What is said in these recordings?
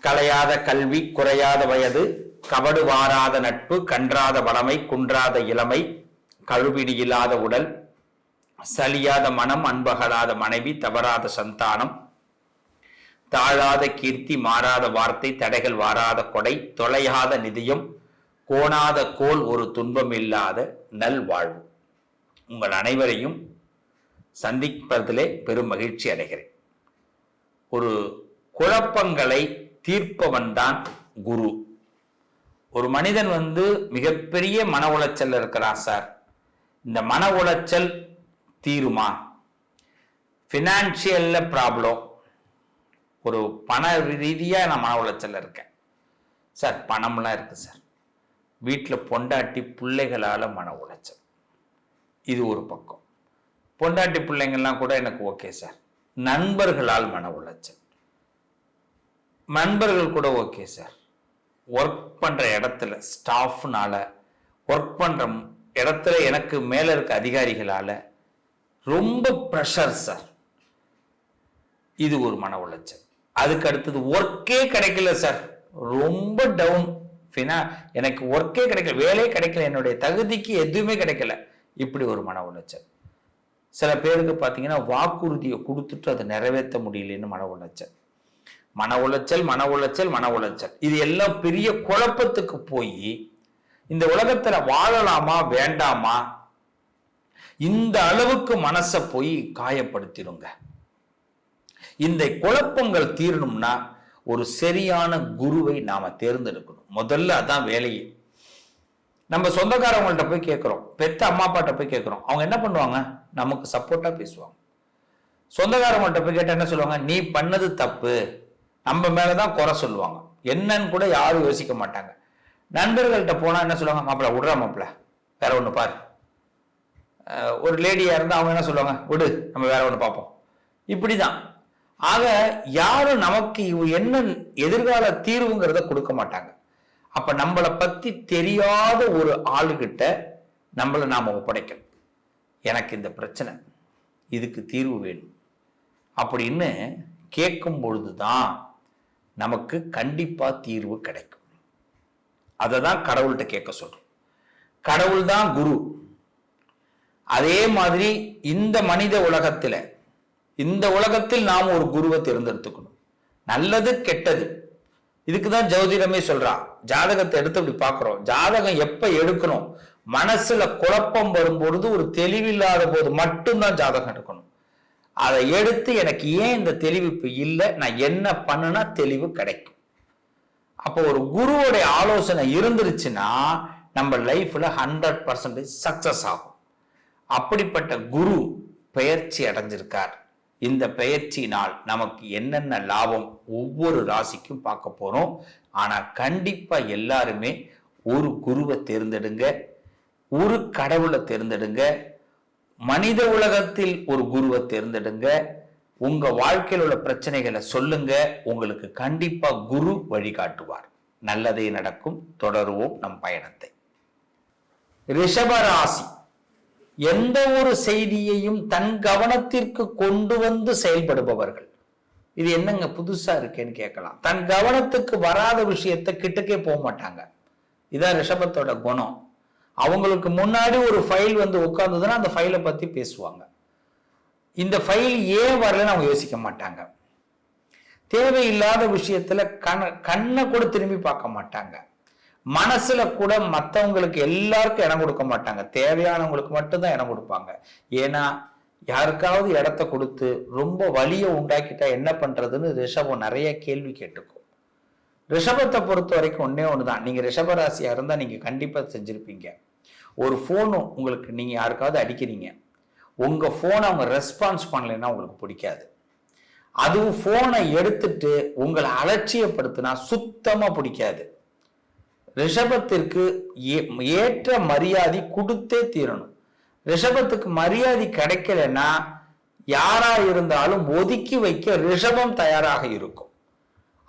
கலையாத கல்வி, குறையாத வயது, கபடு வாராத நட்பு, கன்றாத வளமை, குன்றாத இளமை, கழுவிடி இல்லாத உடல், சலியாத மனம், அன்பகலாத மனைவி, தவறாத சந்தானம், தாழாத கீர்த்தி, மாறாத வார்த்தை, தடைகள் வாராத கொடை, தொலையாத நிதியம், கோணாத கோல், ஒரு துன்பம் இல்லாத நல்வாழ்வு. உங்கள் அனைவரையும் சந்திப்பதிலே பெரும் மகிழ்ச்சி அடைகிறேன். ஒரு குழப்பங்களை தீர்ப்பவன் தான் குரு. ஒரு மனிதன் மிகப்பெரிய மன உளைச்சல் இருக்கிறான் சார், இந்த மன உளைச்சல் தீருமா? ஃபினான்ஷியல்ல ப்ராப்ளம், ஒரு பண ரீதியாக நான் மன உளைச்சல் இருக்கேன் சார், பணம்லாம் இருக்கு சார், வீட்டில் பொண்டாட்டி பிள்ளைகளால் மன உளைச்சல், இது ஒரு பக்கம். பொண்டாட்டி பிள்ளைங்கள்லாம் கூட எனக்கு ஓகே சார். நண்பர்களால் மன உளைச்சல், நண்பர்கள் கூட ஓகே சார். ஒர்க் பண்ணுற இடத்துல ஸ்டாஃப்னால, ஒர்க் பண்ணுற இடத்துல எனக்கு மேலே இருக்க அதிகாரிகளால் ரொம்ப ப்ரெஷர் சார், இது ஒரு மன உளைச்சல். அதுக்கு அடுத்தது ஒர்க்கே கிடைக்கல சார், ரொம்ப டவுன், எனக்கு ஒர்க்கே கிடைக்கல, வேலையே கிடைக்கல, என்னுடைய தகுதிக்கு எதுவுமே கிடைக்கல, இப்படி ஒரு மன உளைச்சல். சில பேருக்கு பார்த்தீங்கன்னா வாக்குறுதியை கொடுத்துட்டு அதை நிறைவேற்ற முடியலன்னு மன உளைச்சல். மன உளைச்சல், மன உளைச்சல், மன உளைச்சல், இது எல்லாம் பெரிய குழப்பத்துக்கு போய் இந்த உலகத்துல வாழலாமா வேண்டாமா, இந்த அளவுக்கு மனசை போய் காயப்படுத்திடுங்க. இந்த குழப்பங்கள் தீரணும்னா ஒரு சரியான குருவை நாம தேர்ந்தெடுக்கணும். முதல்ல அதான் வேலையே. நம்ம சொந்தக்காரவங்கள்ட்ட போய் கேட்கிறோம், பெத்த அம்மா அப்பாட்ட போய் கேட்கிறோம், அவங்க என்ன பண்ணுவாங்க? நமக்கு சப்போர்ட்டா பேசுவாங்க. சொந்தக்காரவங்கள்ட்ட போய் கேட்டா என்ன சொல்லுவாங்க? நீ பண்ணது தப்பு, நம்ம மேலதான் குறை சொல்லுவாங்க, என்னன்னு கூட யாரும் யோசிக்க மாட்டாங்க. நண்பர்கள்ட்ட போனா என்ன சொல்லுவாங்க? மாப்பிள்ள விடுறா, மாப்பிள்ள வேற ஒண்ணு பாரு. ஒரு லேடியா இருந்தா அவங்க என்ன சொல்லுவாங்க? விடு, நம்ம வேற ஒண்ணு பார்ப்போம். இப்படிதான். ஆக யாரும் நமக்கு என்ன எதிர்கால தீர்வுங்கிறத கொடுக்க மாட்டாங்க. அப்ப நம்மளை பத்தி தெரியாத ஒரு ஆளுகிட்ட நம்மளை நாம ஒப்படைக்கணும். எனக்கு இந்த பிரச்சனை, இதுக்கு தீர்வு வேணும் அப்படின்னு கேட்கும் பொழுதுதான் நமக்கு கண்டிப்பா தீர்வு கிடைக்கும். அதை தான் கடவுள்கிட்ட கேட்க சொல்றோம். கடவுள் தான் குரு. அதே மாதிரி இந்த மனித உலகத்துல, இந்த உலகத்தில் நாம் ஒரு குருவை தேர்ந்தெடுத்துக்கணும். நல்லது கெட்டது, இதுக்குதான் ஜோதிடமே சொல்றான். ஜாதகத்தை எடுத்து அப்படி பார்க்கிறோம். ஜாதகம் எப்ப எடுக்கணும்? மனசுல குழப்பம் வரும்பொழுது, ஒரு தெளிவில்லாத போது மட்டும்தான் ஜாதகம் எடுக்கணும். அதை எடுத்து எனக்கு ஏன் இந்த தெளிவு இப்ப இல்லை, நான் என்ன பண்ணுனா தெளிவு கிடைக்கும். அப்போ ஒரு குருவோடைய ஆலோசனை இருந்துருச்சுன்னா நம்ம லைஃப்ல 100% சக்சஸ் ஆகும். அப்படிப்பட்ட குரு பெயர்ச்சி அடைஞ்சிருக்கார். இந்த பெயர்ச்சியினால் நமக்கு என்னென்ன லாபம் ஒவ்வொரு ராசிக்கும் பார்க்க போறோம். ஆனா கண்டிப்பா எல்லாருமே ஒரு குருவை தேர்ந்தெடுங்க, ஒரு கடவுளை தேர்ந்தெடுங்க, மனித உலகத்தில் ஒரு குருவை தேர்ந்தெடுங்க. உங்க வாழ்க்கையில் உள்ள பிரச்சனைகளை சொல்லுங்க, உங்களுக்கு கண்டிப்பா குரு வழிகாட்டுவார். நல்லதே நடக்கும். தொடருவோம் நம் பயணத்தை. ரிஷபராசி எந்த ஒரு செய்தியையும் தன் கவனத்திற்கு கொண்டு வந்து செயல்படுபவர்கள். இது என்னங்க புதுசா இருக்கேன்னு கேட்கலாம். தன் கவனத்துக்கு வராத விஷயத்தை கிட்டக்கே போக மாட்டாங்க. இதான் ரிஷபத்தோட குணம். அவங்களுக்கு முன்னாடி ஒரு ஃபைல் உட்கார்ந்ததுன்னா அந்த ஃபைலை பத்தி பேசுவாங்க. இந்த ஃபைல் ஏன் வரலன்னு அவங்க யோசிக்க மாட்டாங்க. தேவையில்லாத விஷயத்துல கண்ணை கூட திரும்பி பார்க்க மாட்டாங்க. மனசுல கூட மற்றவங்களுக்கு எல்லாருக்கும் இடம் கொடுக்க மாட்டாங்க. தேவையானவங்களுக்கு மட்டும்தான் இடம் கொடுப்பாங்க. ஏன்னா யாருக்காவது இடத்த கொடுத்து ரொம்ப வலியை உண்டாக்கிட்டா என்ன பண்றதுன்னு ரிஷபம் நிறைய கேள்வி கேட்டுக்கும். ரிஷபத்தை பொறுத்த வரைக்கும் ஒன்னே ஒண்ணுதான். நீங்க ரிஷபராசியா இருந்தா நீங்க கண்டிப்பா செஞ்சிருப்பீங்க. ஒரு போன் உங்களுக்கு, நீங்க யாருக்காவது அடிக்கிறீங்க, உங்க போனை அவங்க ரெஸ்பான்ஸ் பண்ணலைன்னா உங்களுக்கு பிடிக்காது. அதுவும் போனை எடுத்துட்டு உங்களை அலட்சியப்படுத்தினா சுத்தமா பிடிக்காது. ரிஷபத்திற்கு ஏற்ற மரியாதை கொடுத்தே தீரணும். ரிஷபத்துக்கு மரியாதை கிடைக்கலன்னா யாரா இருந்தாலும் ஒதுக்கி வைக்க ரிஷபம் தயாராக இருக்கும்.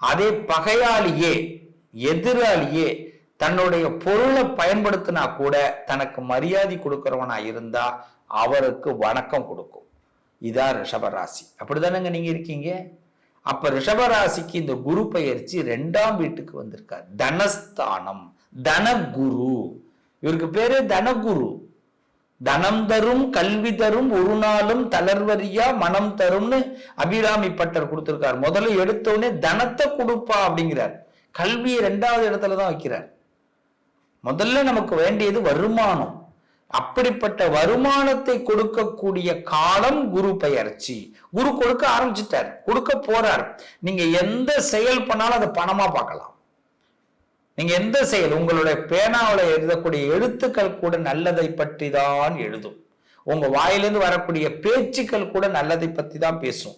அதே பகையாளியே, எதிராளியே தன்னுடைய பொருளை பயன்படுத்தினா கூட தனக்கு மரியாதை கொடுக்கிறவனா இருந்தா அவருக்கு வணக்கம் கொடுக்கும். இதான் ரிஷபராசி. அப்படிதானங்க நீங்க இருக்கீங்க. அப்ப ரிஷபராசிக்கு இந்த குரு பயிற்சி 2ஆம் வீட்டுக்கு வந்திருக்கார். தனஸ்தானம், தனகுரு. இவருக்கு பேரு தனகுரு. தனம் தரும், கல்வி தரும், ஒரு நாளும் தளர்வரியா மனம் தரும்னு அபிராமி பட்டர் கொடுத்திருக்கார். முதல்ல எடுத்தோடனே தனத்தை கொடுப்பா அப்படிங்கிறார். கல்வியை 2வது இடத்துல தான் வைக்கிறார். முதல்ல நமக்கு வேண்டியது வருமானம். அப்படிப்பட்ட வருமானத்தை கொடுக்கக்கூடிய காலம் குரு பெயர்ச்சி. குரு கொடுக்க ஆரம்பிச்சுட்டார், கொடுக்க போறார். நீங்க எந்த செயல் பண்ணாலும் அதை பணமா பார்க்கலாம். நீங்க எந்த செயல், உங்களுடைய பேனாவில் எழுதக்கூடிய எழுத்துக்கள் கூட நல்லதை பற்றி தான் எழுதும். உங்க வாயிலிருந்து வரக்கூடிய பேச்சுக்கள் கூட நல்லதை பத்தி தான் பேசும்.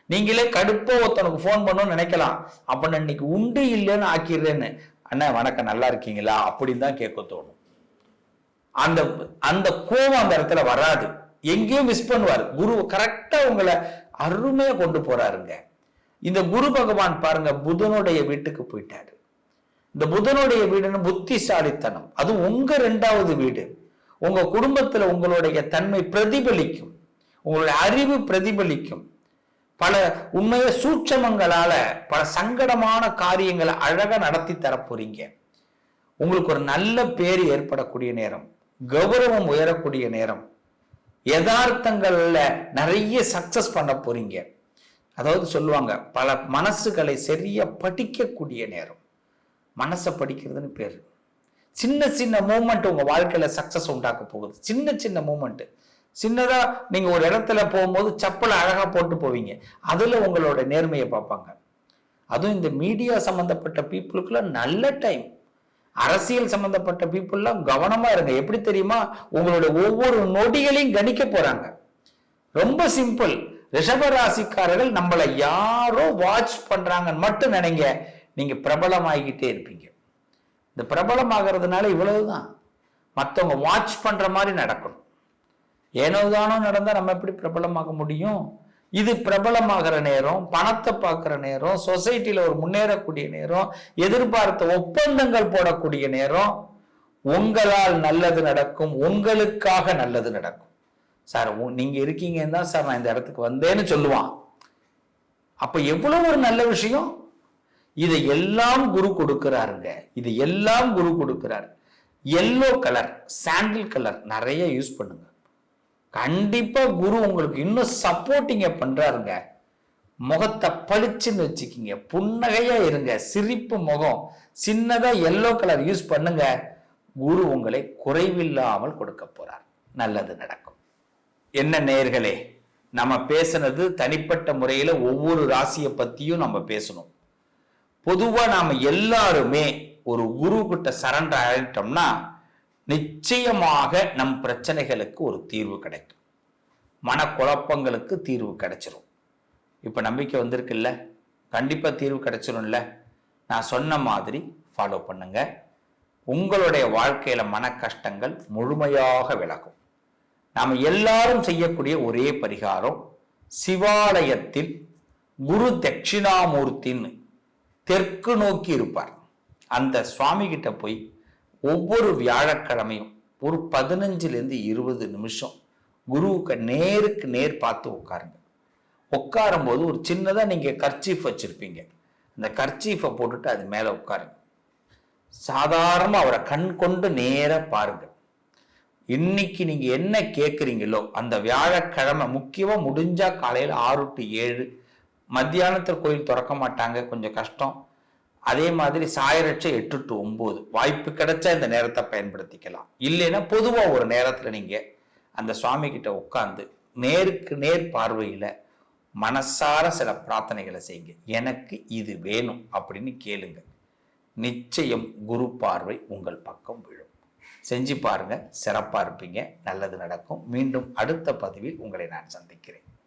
நீங்களே கடுப்போ ஒருத்தனுக்கு போன் பண்ணணும்னு நினைக்கலாம், அப்ப நான் இன்னைக்கு உண்டு இல்லைன்னு ஆக்கிடுறேன்னு, அண்ணா வணக்கம் நல்லா இருக்கீங்களா அப்படின்னு தான் கேட்க தோணும். அந்த அந்த கோபம் அந்த இடத்துல வராது. எங்கேயும் மிஸ் பண்ணுவார். குரு கரெக்டா உங்களை அருமையா கொண்டு போறாருங்க. இந்த குரு பகவான் பாருங்க புதனுடைய வீட்டுக்கு போயிட்டாரு. இந்த புதனுடைய வீடுன்னு புத்திசாலித்தனம், அது உங்க 2வது வீடு. உங்க குடும்பத்துல உங்களுடைய தன்மை பிரதிபலிக்கும், உங்களுடைய அறிவு பிரதிபலிக்கும். பல உண்மைய சூட்சமங்களால பல சங்கடமான காரியங்களை அழகா நடத்தி தரப்போறீங்க. உங்களுக்கு ஒரு நல்ல பேர் ஏற்படக்கூடிய நேரம், கௌரவம் உயரக்கூடிய நேரம், யதார்த்தங்கள்ல நிறைய சக்சஸ் பண்ண போறீங்க. அதாவது சொல்லுவாங்க, பல மனசுகளை சரியா படிக்கக்கூடிய நேரம். மனசை படிக்கிறதுன்னு பேரு. சின்ன சின்ன மூமெண்ட் உங்க வாழ்க்கையில சக்சஸ் உண்டாக்க போகுது. சின்ன சின்ன மூமெண்ட். சின்னதா நீங்க ஒரு இடத்துல போகும்போது செப்பலை அழகா போட்டு போவீங்க, அதுல உங்களோட நேர்மையை பார்ப்பாங்க. அதுவும் இந்த மீடியா சம்பந்தப்பட்ட பீப்புளுக்குள்ள நல்ல டைம். அரசியல் சம்பந்தப்பட்ட பீப்புள்லாம் கவனமா இருங்க. எப்படி தெரியுமா, உங்களுடைய ஒவ்வொரு நொடிகளையும் கணிக்க போறாங்க. ரொம்ப சிம்பிள். ரிஷபராசிக்காரர்கள் நம்மளை யாரோ வாட்ச் பண்றாங்கன்னு மட்டும் நினைங்க, நீங்க பிரபலமாகிக்கிட்டே இருப்பீங்க. இந்த பிரபலமாகிறதுனால இவ்வளவுதான். மற்றவங்க வாட்ச் பண்ற மாதிரி நடக்கணும். ஏனோதானோ நடந்தா நம்ம எப்படி பிரபலமாக முடியும்? இது பிரபலமாகிற நேரம், பணத்தை பார்க்கிற நேரம், சொசைட்டில ஒரு முன்னேறக்கூடிய நேரம், எதிர்பார்த்த ஒப்பந்தங்கள் போடக்கூடிய நேரம். உங்களால் நல்லது நடக்கும், உங்களுக்காக நல்லது நடக்கும். சார் நீங்க இருக்கீங்கன்னு தான் சார் நான் இந்த இடத்துக்கு வந்தேன்னு சொல்லுவான். அப்ப எவ்வளவு ஒரு நல்ல விஷயம். இதை எல்லாம் குரு கொடுக்கிறாருங்க. இது எல்லாம் குரு கொடுக்கிறார். எல்லோ கலர், சாண்டில் கலர் நிறைய யூஸ் பண்ணுங்க. கண்டிப்பா குரு உங்களுக்கு இன்னும் சப்போர்ட்டிங்க பண்றாருங்க. முகத்தை பளிச்சுன்னு வச்சுக்கிங்க, புன்னகையா இருங்க, சிரிப்பு முகம். சின்னதா எல்லோ கலர் யூஸ் பண்ணுங்க. குரு உங்களை குறைவில்லாமல் கொடுக்க போறார். நல்லது நடக்கும். என்ன நேயர்களே, நம்ம பேசுனது தனிப்பட்ட முறையில ஒவ்வொரு ராசியை பத்தியும் நம்ம பேசணும். பொதுவா நாம எல்லாருமே ஒரு குரு கிட்ட சரண்டர் ஆயிட்டோம்னா நிச்சயமாக நம் பிரச்சனைகளுக்கு ஒரு தீர்வு கிடைக்கும். மனக்குழப்பங்களுக்கு தீர்வு கிடைச்சிரும். இப்ப நம்பிக்கை வந்திருக்குல்ல, கண்டிப்பா தீர்வு கிடைச்சிரும்ல. நான் சொன்ன மாதிரி ஃபாலோ பண்ணுங்க. உங்களுடைய வாழ்க்கையில மன கஷ்டங்கள் முழுமையாக விலகும். நாம எல்லாரும் செய்யக்கூடிய ஒரே பரிகாரம், சிவாலயத்தில் குரு தட்சிணாமூர்த்தின்னு தெற்கு நோக்கி இருப்பார். அந்த சுவாமி கிட்ட போய் ஒவ்வொரு வியாழக்கிழமையும் ஒரு 15-20 நிமிஷம் குருவுக்கு நேருக்கு நேர் பார்த்து உட்காருங்க. உட்காரும் போது ஒரு சின்னதா நீங்க கர்ச்சீஃப் வச்சிருப்பீங்க, அந்த கர்ச்சீஃபை போட்டுட்டு அது மேல உட்காருங்க. சாதாரணமா அவரை கண் கொண்டு நேர பாருங்க. இன்னைக்கு நீங்க என்ன கேட்குறீங்களோ அந்த வியாழக்கிழமை, முக்கியமா முடிஞ்சா காலையில 6 to 7, மத்தியானத்தில் கோயில் திறக்க மாட்டாங்க, கொஞ்சம் கஷ்டம். அதே மாதிரி சாயரட்ச 8 to 9, வாய்ப்பு கிடைச்சா இந்த நேரத்தை பயன்படுத்திக்கலாம். இல்லைன்னா பொதுவா ஒரு நேரத்துல நீங்க அந்த சுவாமி கிட்ட உட்கார்ந்து நேருக்கு நேர் பார்வையில மனசார சில பிரார்த்தனைகளை செய்யுங்க. எனக்கு இது வேணும் அப்படின்னு கேளுங்க. நிச்சயம் குரு பார்வை உங்கள் பக்கம் விழும். செஞ்சு பாருங்க, சிறப்பா இருப்பீங்க, நல்லது நடக்கும். மீண்டும் அடுத்த பதிவில் உங்களை நான் சந்திக்கிறேன்.